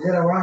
हाँ।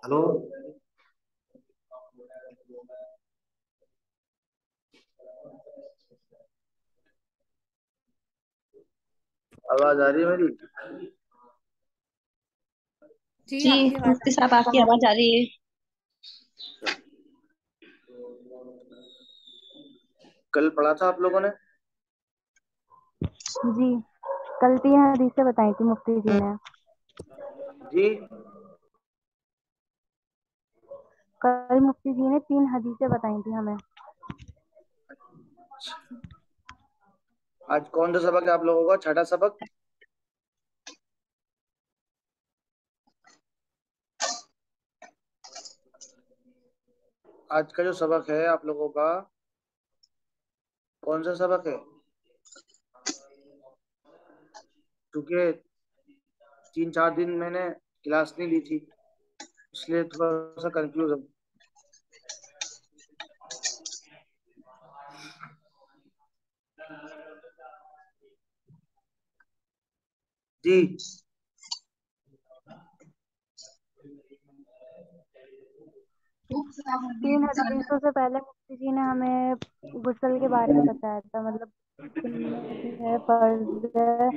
हेलो। आवाज आ रही है मेरी? जी जी। आपकी आवाज आ मुफ्ती रही साहब, आपकी है। आवाज आ रही है। कल पढ़ा था आप लोगों ने? जी, कल 3 हदीसें बताई थी मुफ्ती जी ने। जी। कल मुफ्ती जी ने 3 हदीसें बताई थी हमें। आज कौन सा सबक है आप लोगों का? छठा सबक? आज का जो सबक है आप लोगों का, कौन सा सबक है? क्योंकि 3 4 दिन मैंने क्लास नहीं ली थी, इसलिए थोड़ा सा कंफ्यूज हूँ। जी। 3 हदीसों से पहले मुफ्ती जी ने हमें गुस्ल के बारे में बताया था, मतलब सुन्नत है, फर्ज है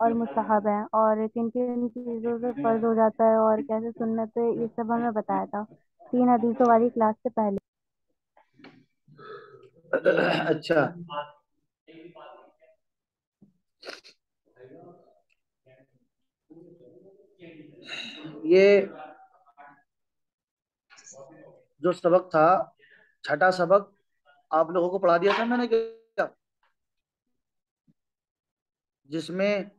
और मुस्तहब है, और किन किन चीज़ों से फर्ज हो जाता है और कैसे सुन्नत है, ये सब हमें बताया था 3 हदीसों वाली क्लास से पहले। अच्छा। ये जो सबक था, छठा सबक, आप लोगों को पढ़ा दिया था मैंने क्या? जिसमें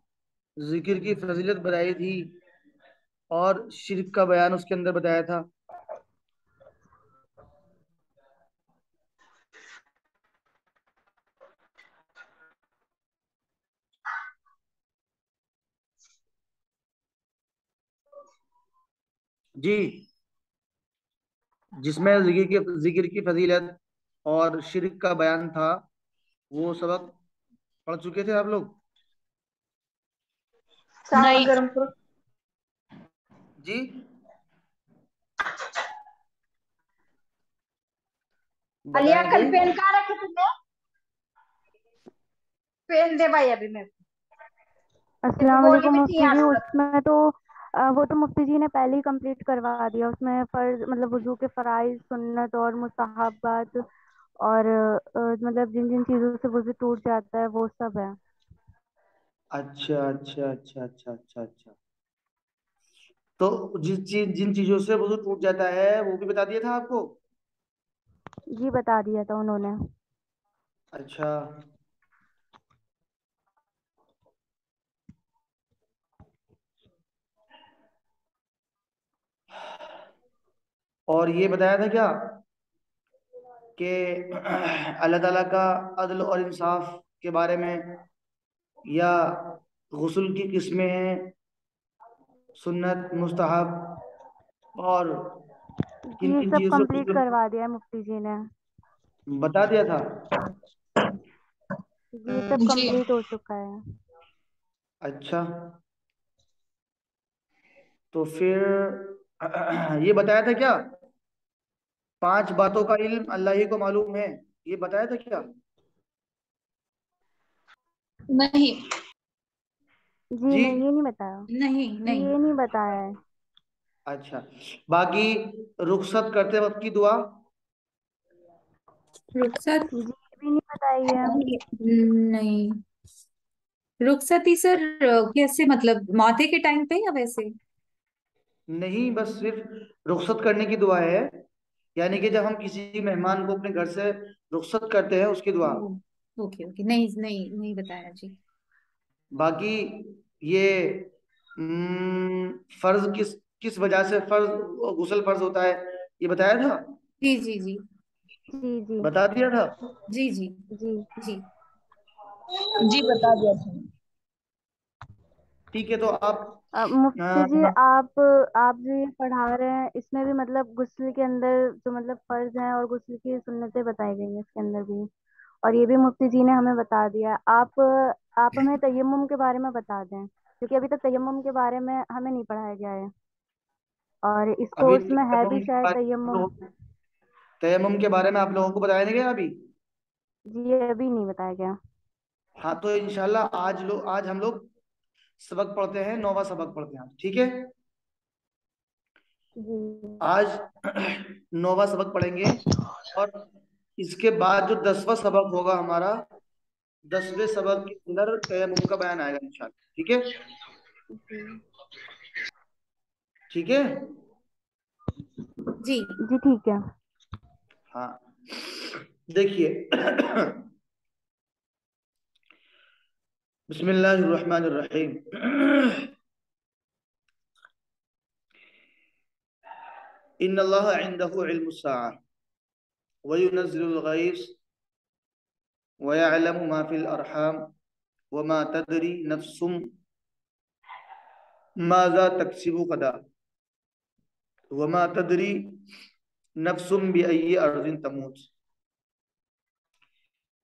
जिक्र की फजीलत बताई थी और शिर्क का बयान उसके अंदर बताया था। जी। जिसमें जिक्र की फजीलत और शिर्क का बयान था, वो सबक पढ़ चुके थे आप लोग? नहीं। जी। अलिया बताएं कल कोई। पेन कहाँ रखे तुमने? पेन दे भाई अभी मेरे को। तेरी अस्सलाम गोली वालेकुम भी थी मुफ्ती यहाँ जी। पे रखी। उसमें तो वो तो मुफ्ती जी ने पहले ही कंप्लीट करवा दिया। उसमें फर्ज मतलब वुजू के फराइज, सुन्नत और मुस्तहबात, और मतलब जिन जिन चीज़ों से वुजू टूट जाता है वो सब है। अच्छा अच्छा अच्छा अच्छा अच्छा अच्छा। तो जिन चीजों से वजू टूट जाता है वो भी बता दिया था आपको? जी बता दिया था उन्होंने। अच्छा। और ये बताया था क्या कि अल्लाह ताला का अदल और इंसाफ के बारे में, या गुस्ल की किस्में हैं, सुन्नत, मुस्तहब, और किन ये किन सब चीज़ों से कंप्लीट गुस्ल करवा दिया है मुफ्ती जी ने। बता दिया था? जी ये सब जी। कंप्लीट हो चुका है। अच्छा। तो फिर ये बताया था क्या, 5 बातों का इल्म अल्लाह ही को मालूम है, ये बताया था क्या? नहीं। जी जी। नहीं, ये नहीं बताया। नहीं नहीं। ये नहीं बताया है। अच्छा। बाकी रुखसत करते वक्त की दुआ? रुखसत? जी ये भी नहीं बताई है। नहीं। रुखसती सर, कैसे मतलब मौते के टाइम पे या वैसे? नहीं, बस सिर्फ रुखसत करने की दुआ है, यानी कि जब हम किसी मेहमान को अपने घर से रुखसत करते हैं उसकी दुआ। ओके ओके, नहीं नहीं नहीं बताया जी। बाकी ये फर्ज किस किस वजह से फर्ज गुस्ल फर्ज होता है, ये बताया था, जी जी जी। जी जी बता दिया था। जी जी जी। जी। जी बता दिया था। ठीक है, तो आप मुफ्ती जी, अ, आप जो ये पढ़ा रहे हैं इसमें भी मतलब गुस्ल के अंदर जो मतलब फर्ज हैं और गुस्ल की सुन्नतें बताई गई हैं इसके अंदर भी, और ये भी मुफ्ती जी ने हमें बता दिया। आप हमें तयम्मुम के बारे में बता दें, क्योंकि अभी तक तयम्मुम के बारे में हमें नहीं पढ़ाया गया है, और इस अभी कोर्स में है भी शायद तयम्मुम। तयम्मुम के बारे में आप लोगों को बताया नहीं गया अभी। जी, ये अभी नहीं बताया गया। हाँ, तो इंशाल्लाह आज हम लोग सबक पढ़ते हैं, 9वां सबक पढ़ते हैं, ठीक है। जी आज 9वां सबक पढ़ेंगे, और इसके बाद जो 10वां सबक होगा हमारा, 10वें सबक के अंदर तयम्मुम का बयान आएगा इंशाल्लाह, ठीक है। जी ठीक है। जी जी ठीक है। हाँ, देखिए। बिस्मिल्लाहिर्रहमानिर्रहीम। इन्नल्लाह इंदहु इल्मुस्साअ व युनज़्ज़िलुल गैस व यअलमु मा फिल अरहाम व मा तदरी नफ्सुम माज़ा तक्सिबु गदा व मा तदरी नफ्सुम बिअय्यि अर्ज़िन तमूत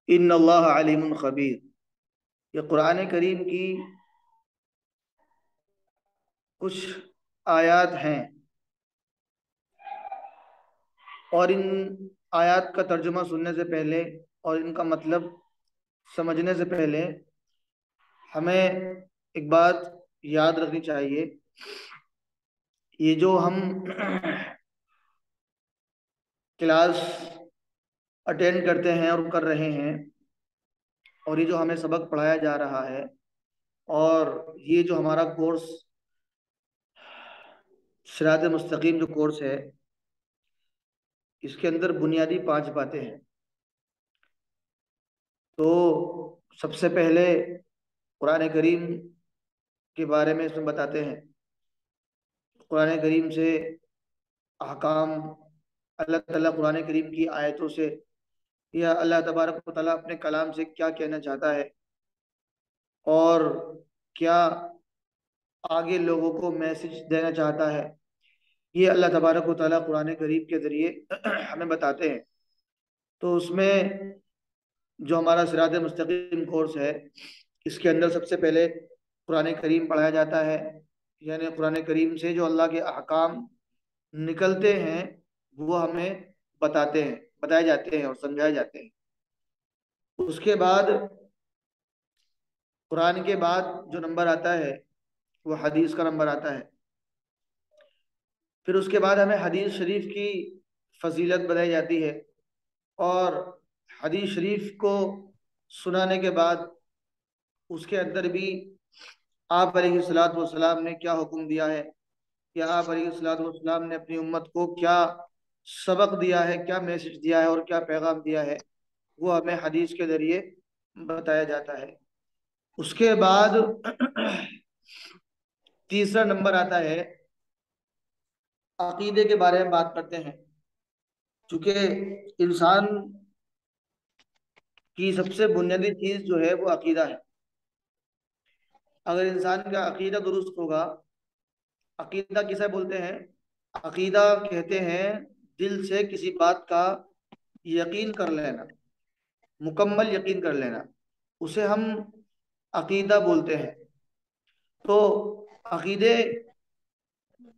इन्नल्लाह अलीमुन खबीर। ये कुरान करीम की कुछ आयत हैं, और इन आयत का तर्जुमा सुनने से पहले और इनका मतलब समझने से पहले हमें एक बात याद रखनी चाहिए। ये जो हम क्लास अटेंड करते हैं और कर रहे हैं, और ये जो हमें सबक पढ़ाया जा रहा है, और ये जो हमारा कोर्स सिरात मुस्तकीम जो कोर्स है, इसके अंदर बुनियादी 5 बातें हैं। तो सबसे पहले कुरान करीम के बारे में इसमें बताते हैं। कुरान करीम से अहकाम, अल्लाह ताला कुरान करीम की आयतों से, या अल्लाह तबारक व तआला अपने कलाम से क्या कहना चाहता है, और क्या आगे लोगों को मैसेज देना चाहता है, ये अल्लाह तबारक व तआला कुरान करीम के ज़रिए हमें बताते हैं। तो उसमें जो हमारा सिरात मुस्तकीम कोर्स है, इसके अंदर सबसे पहले कुरान करीम पढ़ाया जाता है, यानी कुरान करीम से जो अल्लाह के अहकाम निकलते हैं वो हमें बताए जाते हैं और समझाए जाते हैं। उसके बाद कुरान के बाद जो नंबर आता है वो हदीस का नंबर आता है। फिर उसके बाद हमें हदीस शरीफ की फजीलत बताई जाती है, और हदीस शरीफ को सुनाने के बाद उसके अंदर भी आप अलैहिस्सलातु वस्सलाम ने क्या हुक्म दिया है, या आप अलैहिस्सलातु वस्सलाम ने अपनी उम्मत को क्या सबक दिया है, क्या मैसेज दिया है और क्या पैगाम दिया है, वो हमें हदीस के जरिए बताया जाता है। उसके बाद तीसरा नंबर आता है, अकीदे के बारे में बात करते हैं। चूंकि इंसान की सबसे बुनियादी चीज जो है वो अकीदा है। अगर इंसान का अकीदा दुरुस्त होगा, अकीदा किसे बोलते हैं? अकीदा कहते हैं दिल से किसी बात का यकीन कर लेना, मुकम्मल यकीन कर लेना, उसे हम अकीदा बोलते हैं। तो अकीदे,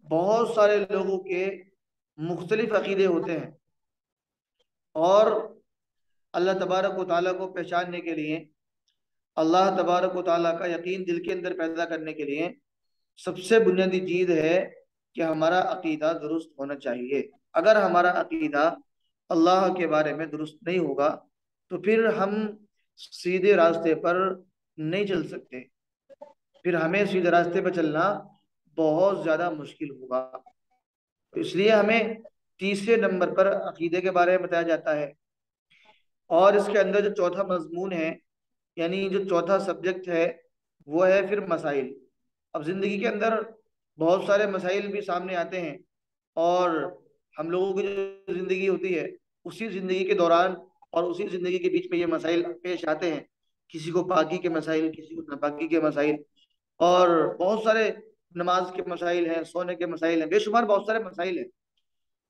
बहुत सारे लोगों के मुख्तलिफ अकीदे होते हैं, और अल्लाह तबारक व ताला को पहचानने के लिए, अल्लाह तबारक व ताला का यकीन दिल के अंदर पैदा करने के लिए सबसे बुनियादी चीज है कि हमारा अकीदा दुरुस्त होना चाहिए। अगर हमारा अकीदा अल्लाह के बारे में दुरुस्त नहीं होगा, तो फिर हम सीधे रास्ते पर नहीं चल सकते, फिर हमें सीधे रास्ते पर चलना बहुत ज्यादा मुश्किल होगा। तो इसलिए हमें तीसरे नंबर पर अकीदे के बारे में बताया जाता है। और इसके अंदर जो चौथा मजमून है, यानी जो चौथा सब्जेक्ट है, वो है फिर मसाइल। अब जिंदगी के अंदर बहुत सारे मसाइल भी सामने आते हैं, और हम लोगों की जो जिंदगी होती है, उसी जिंदगी के दौरान और उसी जिंदगी के बीच में ये मसाइल पेश आते हैं। किसी को पाकी के मसाइल, किसी को नापाकी के मसाइल, और बहुत सारे नमाज के मसाइल हैं, सोने के मसाइल हैं, बेशुमार बहुत सारे मसाइल हैं।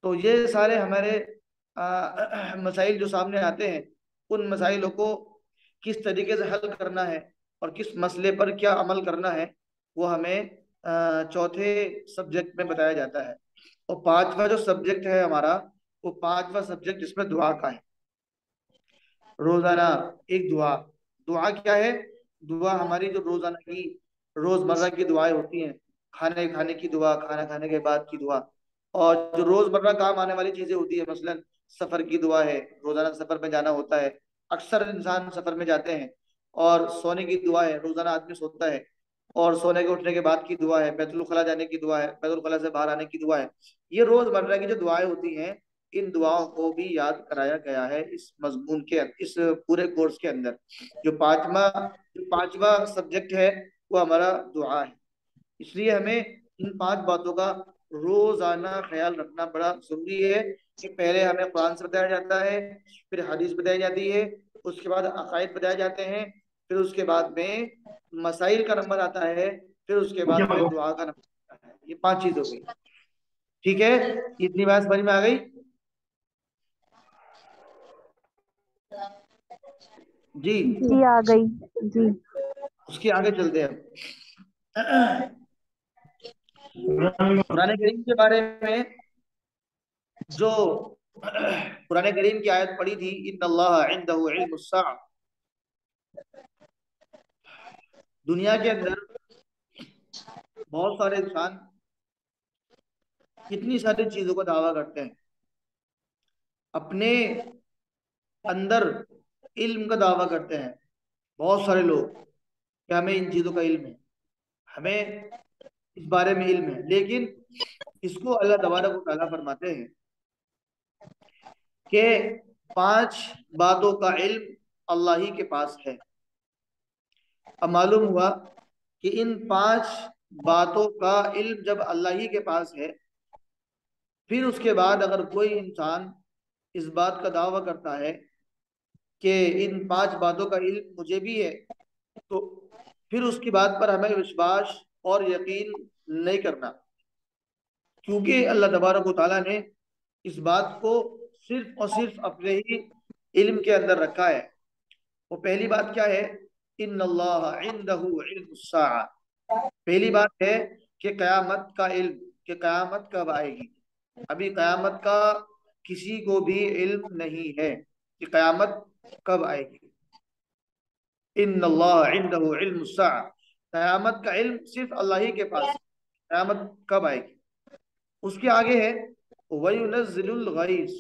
तो ये सारे हमारे मसाइल जो सामने आते हैं, उन मसाइलों को किस तरीके से हल करना है और किस मसले पर क्या अमल करना है, वो हमें चौथे सब्जेक्ट में बताया जाता है। और पांचवा जो सब्जेक्ट है हमारा, वो पांचवा सब्जेक्ट जिसमें दुआ का है। रोजाना एक दुआ। दुआ क्या है? दुआ हमारी जो रोजाना की, रोजमर्रा की दुआएं होती हैं, खाने खाने की दुआ, खाना खाने के बाद की दुआ, और जो रोजमर्रा काम आने वाली चीजें होती है, मसलन सफर की दुआ है, रोजाना सफर में जाना होता है, अक्सर इंसान सफर में जाते हैं। और सोने की दुआ है, रोजाना आदमी सोता है, और सोने के उठने के बाद की दुआ है, बैतुल खला जाने की दुआ है, बैतुल खला से बाहर आने की दुआ है। ये रोजमर्रा की जो दुआएं होती हैं, इन दुआओं को भी याद कराया गया है इस मजमून के, इस पूरे कोर्स के अंदर। जो पांचवा सब्जेक्ट है, वो हमारा दुआ है। इसलिए हमें इन पांच बातों का रोजाना ख्याल रखना बड़ा जरूरी है, कि पहले हमें कुरान से बताया जाता है, फिर हदीस बताई जाती है, उसके बाद अकायद बताए जाते हैं, फिर उसके बाद में मसाइल का नंबर आता है, फिर उसके बाद में दुआ का नंबर आता है। ये पांच चीज हो गई। ठीक है, इतनी बात समझ में आ गई? जी। जी आ गई। जी। उसके आगे चलते हैं। कुरान करीम के बारे में जो कुरान करीम की आयत पढ़ी थी, इन्नल्लाह इंदहु इल्मुस्साअ, दुनिया के अंदर बहुत सारे इंसान कितनी सारी चीजों का दावा करते हैं। अपने अंदर इल्म का दावा करते हैं बहुत सारे लोग, कि हमें इन चीजों का इल्म है, हमें इस बारे में इल्म है। लेकिन इसको अल्लाह तबारक व तआला फरमाते हैं कि पांच बातों का इल्म अल्लाह ही के पास है। अब मालूम हुआ कि इन पांच बातों का इल्म जब अल्लाह ही के पास है, फिर उसके बाद अगर कोई इंसान इस बात का दावा करता है कि इन पांच बातों का इल्म मुझे भी है, तो फिर उसकी बात पर हमें विश्वास और यकीन नहीं करना, क्योंकि अल्लाह तबारक व तआला ने इस बात को सिर्फ और सिर्फ अपने ही इल्म के अंदर रखा है। वो पहली बात क्या है? इन्नल्लाह इंदहु इल्मुस्साअ। पहली बात है कि कयामत का इल्म, कि कयामत कब आएगी। अभी कयामत का किसी को भी इल्म नहीं है कि कयामत कब आएगी। इन्नल्लाह इंदहु इल्मुस्साअ, कयामत का इल्म सिर्फ अल्लाह ही के पास है, कयामत कब आएगी। उसके आगे है वयुनज़्ज़िलुल गईस,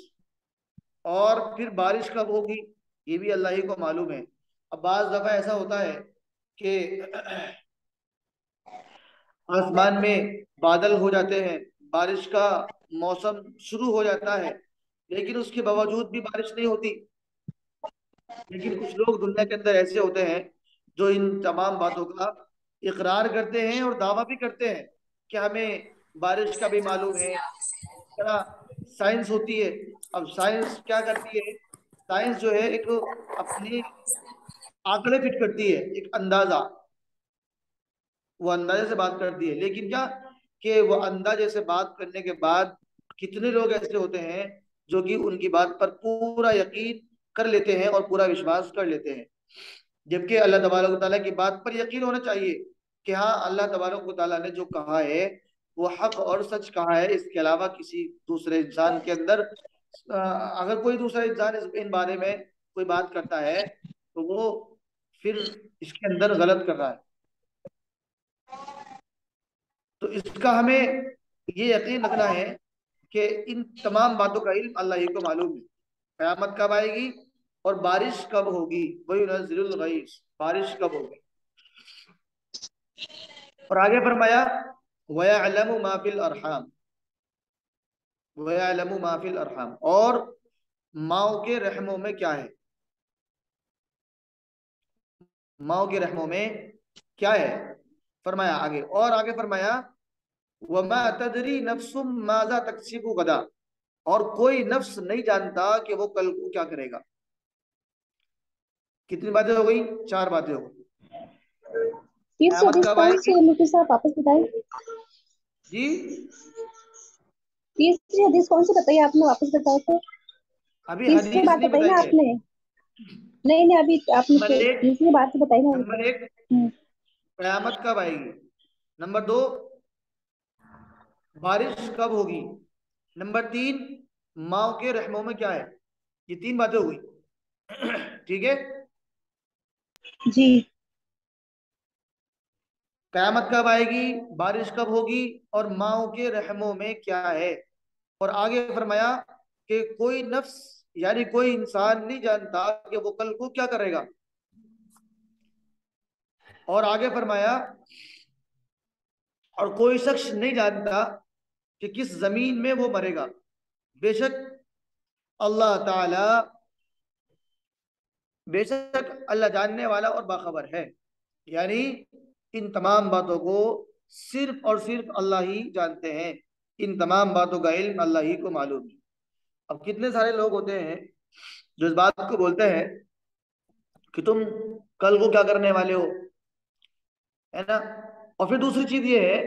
और फिर बारिश कब होगी, ये भी अल्लाह ही को मालूम है। अब बाज दफा ऐसा होता है कि आसमान में बादल हो जाते हैं, बारिश का मौसम शुरू हो जाता है, लेकिन उसके बावजूद भी बारिश नहीं होती। लेकिन कुछ लोग दुनिया के अंदर ऐसे होते हैं जो इन तमाम बातों का इकरार करते हैं और दावा भी करते हैं कि हमें बारिश का भी मालूम है। तरह साइंस होती है। अब साइंस क्या करती है? साइंस जो है एक अपने आंकड़े फिट करती है, एक अंदाजा, वो अंदाजे से बात करती है। लेकिन क्या, कि वो अंदाजे से बात करने के बाद कितने लोग ऐसे होते हैं जो कि उनकी बात पर पूरा यकीन कर लेते हैं और पूरा विश्वास कर लेते हैं। जबकि अल्लाह तबारक व तआला की बात पर यकीन होना चाहिए कि हाँ, अल्लाह तबारक व तआला ने जो कहा है वो हक और सच कहा है। इसके अलावा किसी दूसरे इंसान के अंदर अगर कोई दूसरा इंसान इन बारे में कोई बात करता है, तो वो फिर इसके अंदर गलत कर रहा है। तो इसका हमें ये यकीन रखना है कि इन तमाम बातों का इल्म अल्लाह ही को मालूम है। कयामत कब आएगी और बारिश कब होगी, वही नज़िलुल गईस, बारिश कब होगी। और आगे फरमाया वयअलमु मा फिल अरहाम, वयअलमु मा फिल अरहाम, और माओ के रहमों में क्या है, माओ के रहमों में क्या है, फरमाया आगे। और आगे फरमाया वमा तदरी नफ्सुम माजा तक्सिबु गदा, और कोई नफ्स नहीं जानता कि वो कल को क्या करेगा। कितनी बातें हो गई? 4 बातें हो गई। तीसरी क़यामत हदीस कब कौन आएगी? सी है मुफ्ती साहब, वापस बताएं। जी, तीसरी हदीस कौन सी बताई आपने, वापस बताओ तो। अभी तीसरी हदीस बात नहीं बताई बताई ना है। आपने। नहीं नहीं, अभी आपने नंबर एक, तीसरी बात तो बताई ना। नंबर एक, हम्म, क़यामत कब आएगी। नंबर 2, बारिश कब होगी। नंबर 3, माओ के रहमों में क्या है। ये 3 बातें हो गई। ठीक है। जी। कयामत कब आएगी, बारिश कब होगी, और माओ के रहमों में क्या है। और आगे फरमाया कि कोई नफ्स यानी कोई इंसान नहीं जानता कि वो कल को क्या करेगा। और आगे फरमाया और कोई शख्स नहीं जानता कि किस जमीन में वो मरेगा, बेशक अल्लाह ताला, बेशक अल्लाह जानने वाला और बाखबर है। यानी इन तमाम बातों को सिर्फ और सिर्फ अल्लाह ही जानते हैं। इन तमाम बातों का इल्म अल्लाह ही को मालूम है। अब कितने सारे लोग होते हैं जो इस बात को बोलते हैं कि तुम कल को क्या करने वाले हो, है ना। और फिर दूसरी चीज ये है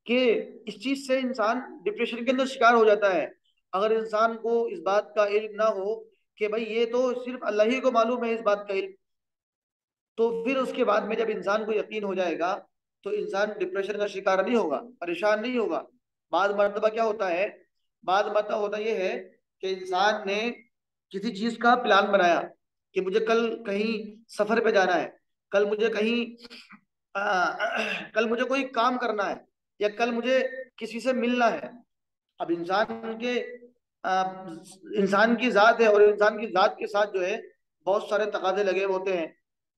कि इस चीज से इंसान डिप्रेशन के अंदर शिकार हो जाता है। अगर इंसान को इस बात का इल्म ना हो कि भाई ये तो सिर्फ अल्लाह ही को मालूम है इस बात का इल्म, तो फिर उसके बाद में जब इंसान को यकीन हो जाएगा तो इंसान डिप्रेशन का शिकार नहीं होगा, परेशान नहीं होगा। बाद मर्तबा क्या होता है, बाद मर्तबा होता यह है कि इंसान ने किसी चीज का प्लान बनाया कि मुझे कल कहीं सफर पे जाना है, कल मुझे कहीं कल मुझे कोई काम करना है, या कल मुझे किसी से मिलना है। अब इंसान की जात है, और इंसान की जात के साथ जो है बहुत सारे तकाजे लगे होते हैं।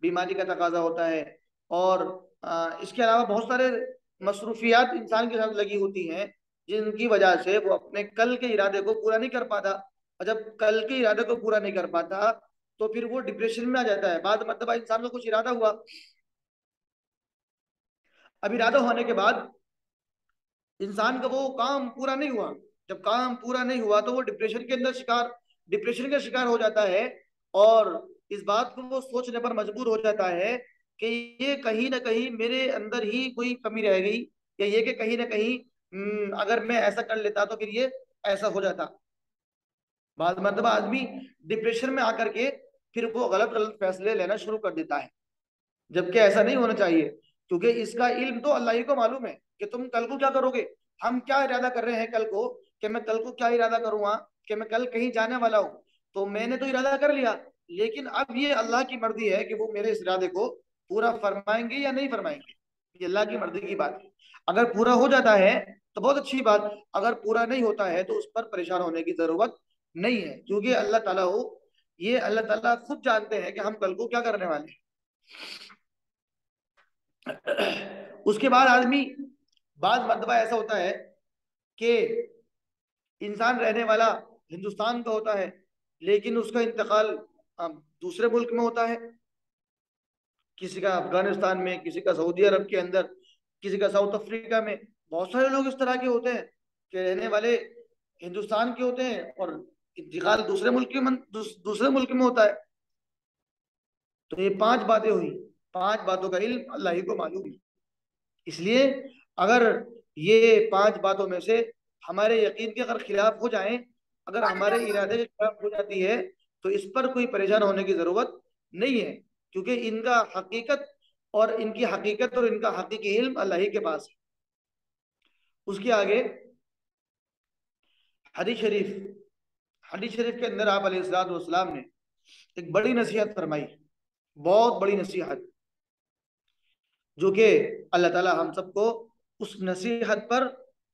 बीमारी का तकाजा होता है, और इसके अलावा बहुत सारे मसरूफियात इंसान के साथ लगी होती हैं, जिनकी वजह से वो अपने कल के इरादे को पूरा नहीं कर पाता। और जब कल के इरादे को पूरा नहीं कर पाता तो फिर वो डिप्रेशन में आ जाता है। बाद मतलब इंसान को कुछ इरादा हुआ, अब इरादा होने के बाद इंसान का वो काम पूरा नहीं हुआ। जब काम पूरा नहीं हुआ तो वो डिप्रेशन का शिकार हो जाता है। और इस बात को वो सोचने पर मजबूर हो जाता है कि ये कहीं ना कहीं मेरे अंदर ही कोई कमी रह गई, या ये कि कहीं ना कहीं अगर मैं ऐसा कर लेता तो फिर ये ऐसा हो जाता। बाद मतलब आदमी डिप्रेशन में आकर के फिर वो गलत गलत फैसले लेना शुरू कर देता है, जबकि ऐसा नहीं होना चाहिए। क्योंकि इसका इल्म तो अल्लाह ही को मालूम है कि तुम कल को क्या करोगे। हम क्या इरादा कर रहे हैं कल को, कि मैं कल को क्या इरादा करूंगा, कि मैं कल कहीं जाने वाला हूं, तो मैंने तो इरादा कर लिया, लेकिन अब ये अल्लाह की मर्जी है कि वो मेरे इस इरादे को पूरा फरमाएंगे या नहीं फरमाएंगे। ये अल्लाह की मर्जी की बात है। अगर पूरा हो जाता है तो बहुत अच्छी बात, अगर पूरा नहीं होता है तो उस पर परेशान होने की जरूरत नहीं है, क्योंकि अल्लाह ताला हो, ये अल्लाह ताला खुद जानते हैं कि हम कल को क्या करने वाले हैं। उसके बाद आदमी, बाद मरतबा ऐसा होता है कि इंसान रहने वाला हिंदुस्तान का होता है, लेकिन उसका इंतकाल दूसरे मुल्क में होता है। किसी का अफगानिस्तान में, किसी का सऊदी अरब के अंदर, किसी का साउथ अफ्रीका में। बहुत सारे लोग इस तरह के होते हैं कि रहने वाले हिंदुस्तान के होते हैं और इंतकाल दूसरे मुल्क में होता है। तो ये 5 बातें हुई, 5 बातों का इल्म अल्लाह ही को मालूम है। इसलिए अगर ये 5 बातों में से हमारे यकीन के अगर खिलाफ हो जाएं, अगर हमारे इरादे के खिलाफ हो जाती है, तो इस पर कोई परेशान होने की जरूरत नहीं है, क्योंकि इनकी हकीकत और इनका हकीकी इल्म अल्लाह ही के पास है। उसके आगे हदीस शरीफ, हदीस शरीफ के अंदर आप अलैहिस्सलाम ने एक बड़ी नसीहत फरमाई, बहुत बड़ी नसीहत, जो कि अल्लाह ताला हम सबको उस नसीहत पर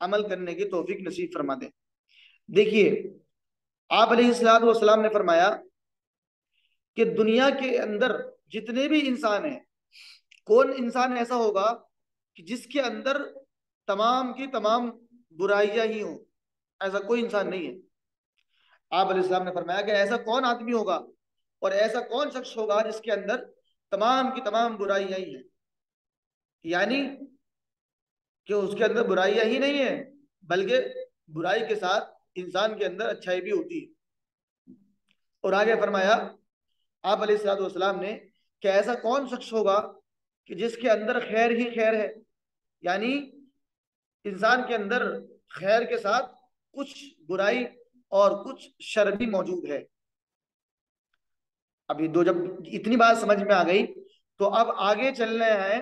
अमल करने की तौफीक नसीब फरमा दे। देखिए, आप अलैहिस्सलाम ने फरमाया कि दुनिया के अंदर जितने भी इंसान हैं, कौन इंसान ऐसा होगा कि जिसके अंदर तमाम की तमाम बुराइयां ही हो? ऐसा कोई इंसान नहीं है। आप अलैहिस्सलाम ने फरमाया कि ऐसा कौन आदमी होगा और ऐसा कौन शख्स होगा जिसके अंदर तमाम की तमाम बुराइयां ही हैं, यानी कि उसके अंदर बुराइयां ही नहीं है, बल्कि बुराई के साथ इंसान के अंदर अच्छाई भी होती है। और आगे फरमाया आप अलैहिस्सलाम ने कि ऐसा कौन शख्स होगा कि जिसके अंदर खैर ही खैर है, यानी इंसान के अंदर खैर के साथ कुछ बुराई और कुछ शर भी मौजूद है। अभी दो जब इतनी बात समझ में आ गई तो अब आगे चलना है,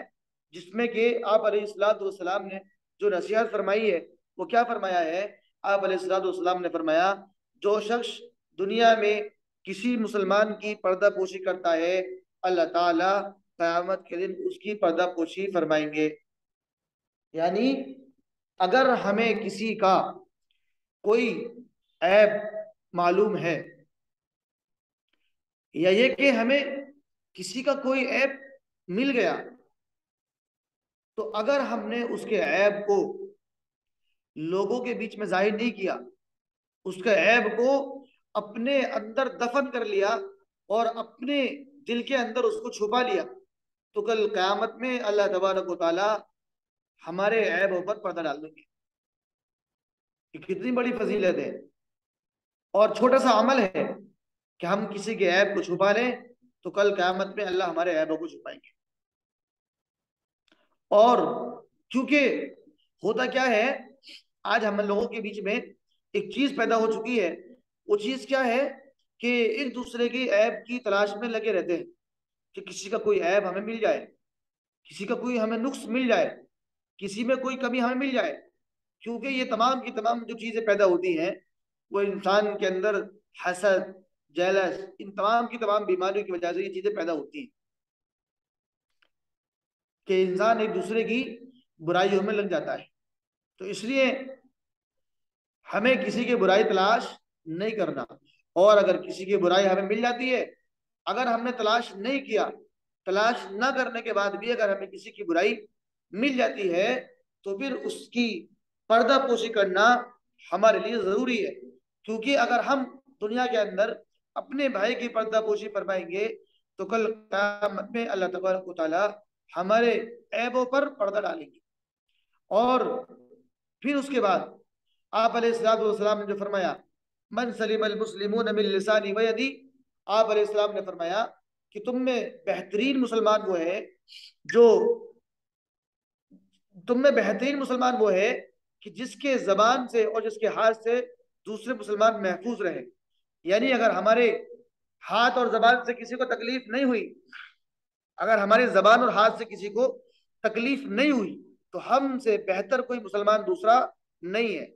जिसमें कि आप अलैहिस्सलाम ने जो नसीहत फरमाई है वो क्या फरमाया है। आप अलैहिस्सलाम ने फरमाया जो शख्स दुनिया में किसी मुसलमान की पर्दा पोशी करता है, अल्लाह ताला क़यामत के दिन उसकी पर्दा पोशी फरमाएंगे। यानी अगर हमें किसी का कोई ऐब मालूम है, या ये कि हमें किसी का कोई ऐब मिल गया, तो अगर हमने उसके ऐब को लोगों के बीच में जाहिर नहीं किया, उसके ऐब को अपने अंदर दफन कर लिया और अपने दिल के अंदर उसको छुपा लिया, तो कल क़यामत में अल्लाह तबारक व तआला हमारे ऐबों पर पर्दा डाल देंगे। ये कितनी बड़ी फजीलत है और छोटा सा अमल है कि हम किसी के ऐब को छुपा लें, तो कल क़यामत में अल्लाह हमारे ऐबों को छुपाएंगे। और क्योंकि होता क्या है, आज हम लोगों के बीच में एक चीज पैदा हो चुकी है। वो चीज क्या है कि एक दूसरे की ऐब की तलाश में लगे रहते हैं कि किसी का कोई ऐब हमें मिल जाए, किसी का कोई हमें नुक्स मिल जाए, किसी में कोई कमी हमें मिल जाए। क्योंकि ये तमाम की तमाम जो चीजें पैदा होती हैं वो इंसान के अंदर हसद, जेलस, इन तमाम की तमाम बीमारियों की वजह से ये चीजें पैदा होती हैं कि इंसान एक दूसरे की बुराइयों में लग जाता है। तो इसलिए हमें किसी की बुराई तलाश नहीं करना, और अगर किसी की बुराई हमें मिल जाती है, अगर हमने तलाश नहीं किया, तलाश न करने के बाद भी अगर हमें किसी की बुराई मिल जाती है, तो फिर उसकी पर्दा पोशी करना हमारे लिए जरूरी है। क्योंकि अगर हम दुनिया के अंदर अपने भाई की पर्दा पोशी फरमाएंगे, तो कल क़यामत में अल्लाह तबारक व तआला हमारे ऐबों पर पर्दा डालेंगे। और फिर उसके बाद आप अलैहिस्सलाम ने जो फरमाया, मन सलिमल मुस्लिमून मिन लिसानी व यदी, आप अलैहिस्सलाम ने फरमाया कि तुम में बेहतरीन मुसलमान वो है जो तुम में बेहतरीन मुसलमान वो है कि जिसके जबान से और जिसके हाथ से दूसरे मुसलमान महफूज रहे। यानी अगर हमारे हाथ और जबान से किसी को तकलीफ नहीं हुई, अगर हमारे जबान और हाथ से किसी को तकलीफ नहीं हुई, तो हमसे बेहतर कोई मुसलमान दूसरा नहीं है।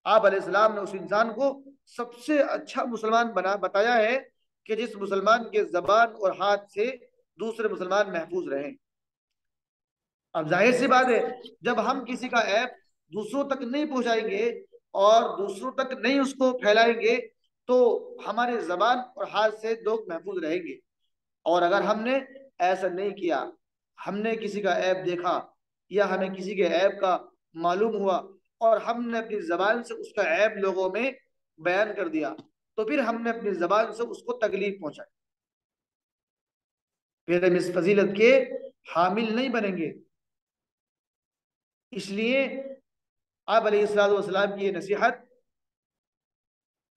आप अलैहिस्सलाम ने उस इंसान को सबसे अच्छा मुसलमान बना बताया है कि जिस मुसलमान के जबान और हाथ से दूसरे मुसलमान महफूज रहें। अब जाहिर सी बात है, जब हम किसी का ऐब दूसरों तक नहीं पहुंचाएंगे और दूसरों तक नहीं उसको फैलाएंगे, तो हमारे जबान और हाथ से लोग महफूज रहेंगे। और अगर हमने ऐसा नहीं किया, हमने किसी का ऐब देखा या हमें किसी के ऐब का मालूम हुआ और हमने अपनी जबान से उसका ऐब लोगों में बयान कर दिया, तो फिर हमने अपनी जबान से उसको तकलीफ पहुंचाई, फिर हम इस फजीलत के हामिल नहीं बनेंगे। इसलिए आप अलैहिस्सलाम की ये नसीहत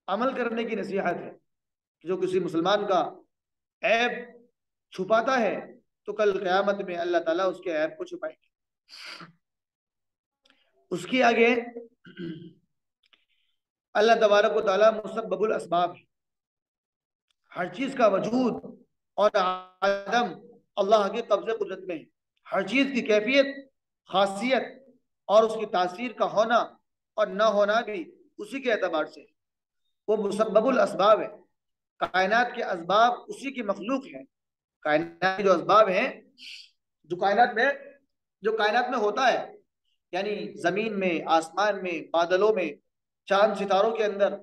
अमल करने की नसीहत है कि जो किसी मुसलमान का ऐब छुपाता है, तो कल क़यामत में अल्लाह ताला उसके ऐब को छुपाएंगे। उसके आगे अल्लाह तबारक व तआला मुसब्बबुल अस्बाब है। हर चीज का वजूद और आदम अल्लाह के कब्ज़े कुदरत में है। हर चीज की कैफियत, खासियत और उसकी तासीर का होना और न होना भी उसी के एतबार से। वो मुसब्बबुल अस्बाब है। कायनात के असबाब उसी की मखलूक है। कायनात के जो असबाब हैं, जो कायनात में होता है, यानी जमीन में, आसमान में, बादलों में, चांद सितारों के अंदर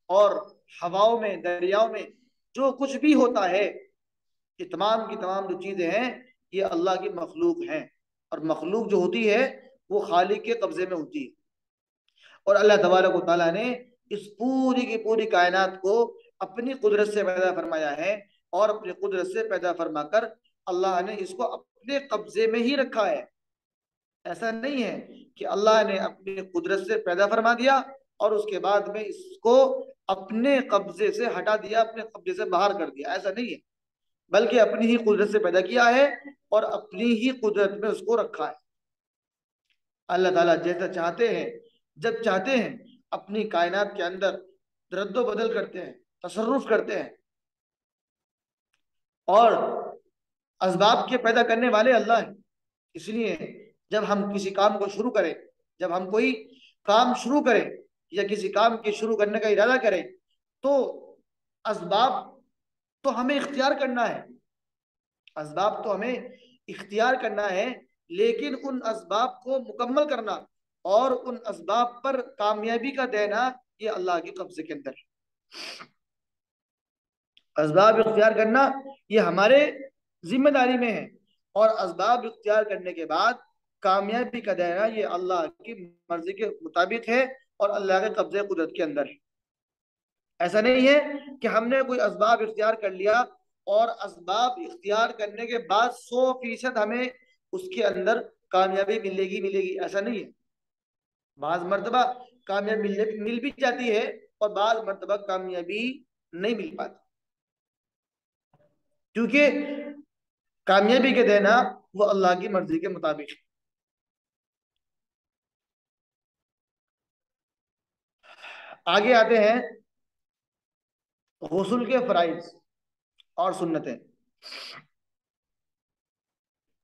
और हवाओं में, दरियाओं में जो कुछ भी होता है, ये तमाम की तमाम जो चीजें हैं, ये अल्लाह की मखलूक हैं, और मखलूक जो होती है वो खालिक के कब्जे में होती है। और अल्लाह तबारक व तआला ने इस पूरी की पूरी कायनात को अपनी कुदरत से पैदा फरमाया है, और अपनी कुदरत से पैदा फरमाकर अल्लाह ने इसको अपने कब्जे में ही रखा है। ऐसा नहीं है कि अल्लाह ने अपनी कुदरत से पैदा फरमा दिया और उसके बाद में इसको अपने कब्जे से हटा दिया, अपने कब्जे से बाहर कर दिया, ऐसा नहीं है। बल्कि अपनी ही कुदरत से पैदा किया है और अपनी ही कुदरत में उसको रखा है। अल्लाह ताला जैसा चाहते हैं, जब चाहते हैं, अपनी कायनात के अंदर रद्दो बदल करते हैं, तसर्रुफ करते हैं। और असबाब के पैदा करने वाले अल्लाह हैं। इसलिए जब हम किसी काम को शुरू करें, जब हम कोई काम शुरू करें या किसी काम के शुरू करने का इरादा करें, तो असबाब तो हमें इख्तियार करना है, असबाब तो हमें इख्तियार करना है, लेकिन उन असबाब को मुकम्मल करना और उन असबाब पर कामयाबी का देना, ये अल्लाह के कब्जे के अंदर है। असबाब इख्तियार करना ये हमारे जिम्मेदारी में है, और असबाब इख्तियार करने के बाद कामयाबी का दायरा ये अल्लाह की मर्जी के मुताबिक है और अल्लाह के कब्जे कुदरत के अंदर है। ऐसा नहीं है कि हमने कोई असबाब इख्तियार कर लिया और असबाब इख्तियार करने के बाद 100% हमें उसके अंदर कामयाबी मिलेगी मिलेगी, ऐसा नहीं है। बाज मर्तबा कामयाबी मिल भी जाती है और बाज मर्तबा कामयाबी नहीं मिल पाती, क्योंकि कामयाबी के देना वो अल्लाह की मर्जी के मुताबिक है। आगे आते हैं गुस्ल के फराइज और सुन्नतें।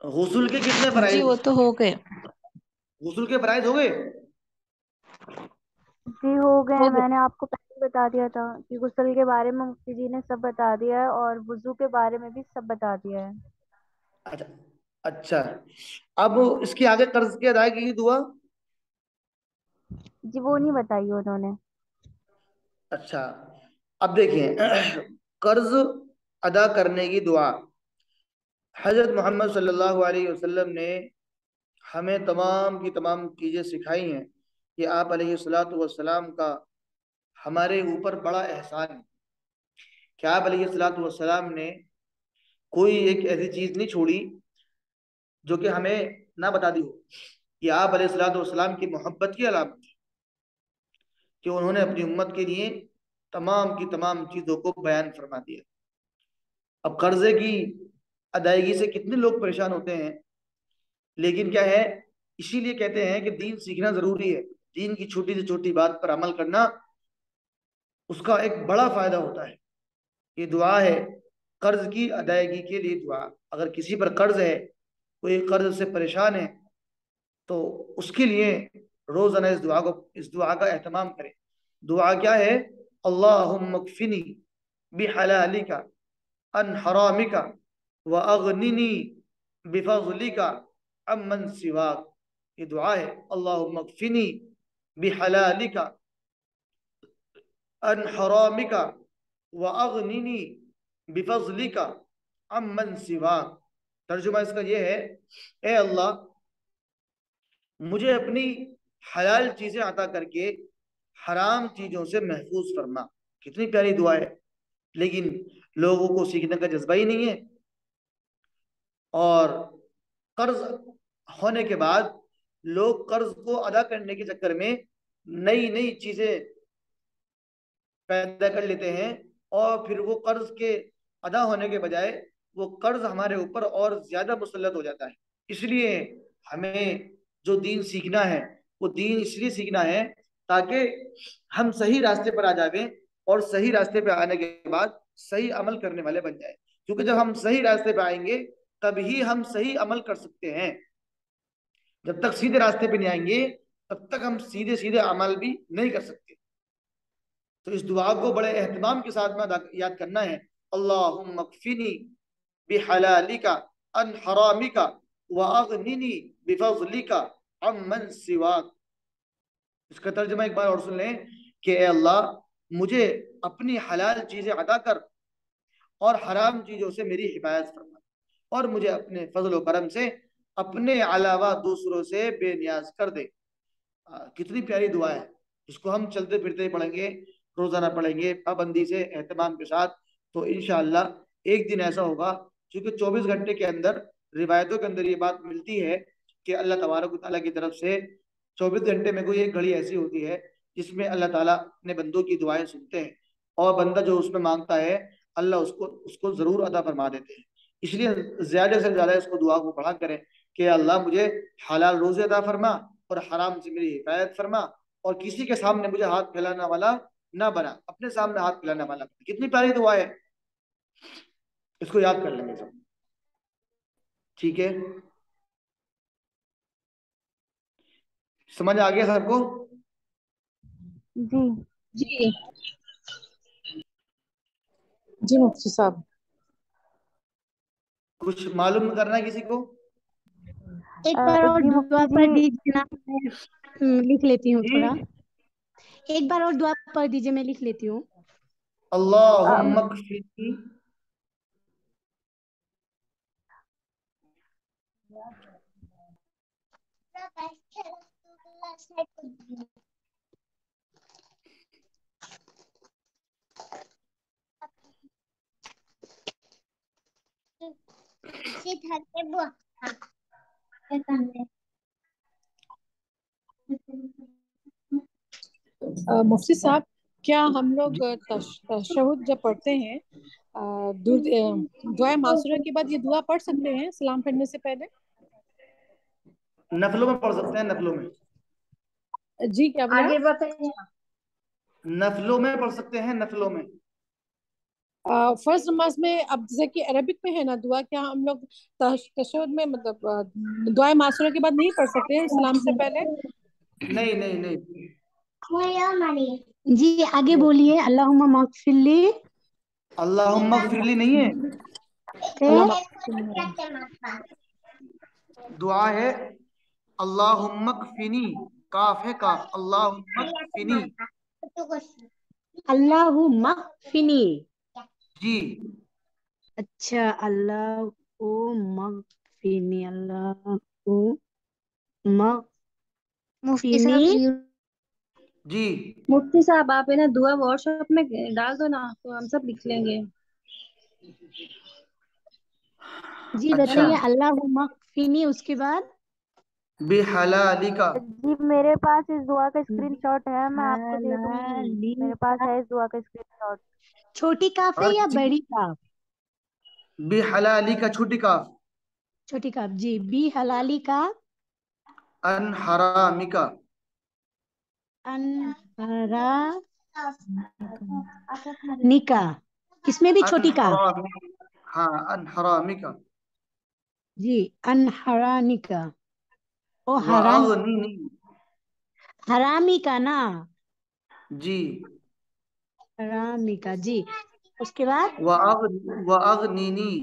गुस्ल के कितने जी फराइज? वो तो हो गए। गुस्ल के फराइज हो गए? जी हो गए हो हैं। गए। मैंने आपको पहले बता दिया था कि गुस्ल के बारे में मुफ्ती जी ने सब बता दिया है और वुजू के बारे में भी सब बता दिया है। अच्छा अच्छा, अब इसके आगे कर्ज की अदायगी की दुआ। जी वो नहीं बताई उन्होंने। अच्छा, अब देखिए कर्ज अदा करने की दुआ हजरत मोहम्मद सल्लल्लाहु अलैहि वसल्लम ने हमें तमाम की तमाम चीज़ें सिखाई हैं कि आप अलैहिस्सलातु वस्सलाम का हमारे ऊपर बड़ा एहसान है कि आप अलैहिस्सलातु वस्सलाम ने कोई एक ऐसी चीज़ नहीं छोड़ी जो कि हमें ना बता दी हो। कि आप अलैहिस्सलातु वस्सलाम की मोहब्बत की अलामत है कि उन्होंने अपनी उम्मत के लिए तमाम की तमाम चीज़ों को बयान फरमा दिया। अब कर्जे की अदायगी से कितने लोग परेशान होते हैं, लेकिन क्या है, इसीलिए कहते हैं कि दीन सीखना जरूरी है। दीन की छोटी से छोटी बात पर अमल करना उसका एक बड़ा फायदा होता है। ये दुआ है कर्ज की अदायगी के लिए दुआ। अगर किसी पर कर्ज है, कोई कर्ज से परेशान है, तो उसके लिए रोजाना इस दुआ का एहतमाम करें। दुआ क्या है? अल्लाहुम्मा कफिनी बिहलालिका अन हरामिका व अगनिनी बिफज़लिका अम्मन सिवाक। ये दुआ है, अल्लाहुम्मा कफिनी बिहलालिका अन हरामिका व अगनिनी बिफज़लिका अम्मन सिवाक। तर्जुमा इसका ये है, ए अल्लाह मुझे अपनी हलाल चीजें अता करके हराम चीजों से महफूज फरमा। कितनी प्यारी दुआ है, लेकिन लोगों को सीखने का जज्बा ही नहीं है। और कर्ज होने के बाद लोग कर्ज को अदा करने के चक्कर में नई नई चीजें पैदा कर लेते हैं, और फिर वो कर्ज के अदा होने के बजाय वो कर्ज हमारे ऊपर और ज्यादा मुसल्लत हो जाता है। इसलिए हमें जो दीन सीखना है, वो दीन इसलिए सीखना है ताकि हम सही रास्ते पर आ जाएं, और सही रास्ते पे आने के बाद सही अमल करने वाले बन जाए। क्योंकि जब हम सही रास्ते पे आएंगे तभी हम सही अमल कर सकते हैं। जब तक सीधे रास्ते पे नहीं आएंगे तब तक हम सीधे सीधे अमल भी नहीं कर सकते। तो इस दुआ को बड़े एहतमाम के साथ में याद करना है। अल्लाहुम्मा कफिनी बिहलालिका अन हरामिका व अगनिनी बिफज़लिका अम्मन सिवाक। इसका तर्जुमा एक बार और सुन लें कि ए अल्लाह मुझे अपनी हलाल चीजें अदा कर और हराम चीजों से मेरी हिफाजत फरमा। और मुझे अपने फजल व करम से अपने अलावा दूसरों से बेनियाज कर दे। कितनी प्यारी दुआ है, इसको हम चलते फिरते ही पढ़ेंगे, रोजाना पढ़ेंगे पाबंदी से, एहतमाम के साथ, तो इंशाअल्लाह एक दिन ऐसा होगा, क्योंकि 24 घंटे के अंदर रिवायतों के अंदर ये बात मिलती है कि अल्लाह तबारक व तआला की तरफ से 24 घंटे में कोई एक घड़ी ऐसी होती है जिसमें अल्लाह ताला अपने बंदों की दुआएं सुनते हैं, और बंदा जो उसमें मांगता है अल्लाह उसको उसको जरूर अदा फरमा देते हैं। इसलिए ज्यादा से ज्यादा इसको दुआ को पढ़ा करें कि अल्लाह मुझे हलाल रोज़ी अदा फरमा और हराम से मेरी हिफायत फरमा, और किसी के सामने मुझे हाथ फैलाने वाला ना बना, अपने सामने हाथ फैलाने वाला। कितनी प्यारी दुआ है, इसको याद कर लेंगे सब। ठीक है, समझ आ गया सबको? जी। जी। जी मुफ्ती साहब। कुछ मालूम करना है किसी को? एक बार और जी दुआ मुफ्ती पढ़ जी। दीजिए ना, मैं लिख लेती हूँ जी, थोड़ा। एक बार और दुआ पढ़ दीजिए, मैं लिख लेती हूँ। अल्लाहुम्मा क़फ़िनी, मुफ्ती साहब, क्या हम लोग जी, तशहुद जब पढ़ते हैं दुआ मासूरा के बाद ये दुआ पढ़ सकते हैं सलाम पढ़ने से पहले? नफलों में पढ़ सकते हैं, नफलों में, जी क्या बोला? आगे बताइए। नफलों में पढ़ सकते हैं, नफलों में। फर्स्ट नमाज में, अब जैसे कि अरबिक में है ना दुआ, क्या हम लोग तशहुद में मतलब दुआ मासूरा के बाद नहीं पढ़ सकते हैं सलाम से पहले? नहीं नहीं नहीं, जी आगे बोलिए। अल्लाहुम्मा मगफिरली। अल्लाहुम्मा ग़फ़िरली नहीं है, अल्लाह दुआ है अल्लाहुम्मा क़फ़िनी, काफ है काफ, अल्लाहुम्मा क़फ़िनी। अल्लाहुम्मा मगफिनी। जी, अच्छा, अल्लाह ओ मगफिनी, अल्लाह ओ मुफ्ती मगफिनी। साहब, जी, मुफ्ती साहब आप है ना दुआ व्हाट्सएप में डाल दो ना, तो हम सब लिख लेंगे। जी अच्छा, बताइए, अल्लाहुम्मा मगफिनी, उसके बाद बिहलालिका, जी मेरे पास इस दुआ का स्क्रीनशॉट है, मैं आपको दे दूंगी। हलाली मेरे पास का। है इस दुआ का स्क्रीनशॉट। छोटी काफ है अगर या किसी बड़ी काफ? बिहलालिका छोटी काफ, छोटी काफ जी। बी हलाली का। अन हरामिका, अनहरा निका, इसमें भी अन छोटी काफ। हरामी, हाँ अन हरामिका, जी, अनहरा निका। ओ व हराम, अगनिनी, हरामी का ना। जी, हरामी का जी। उसके बाद व अगनिनी,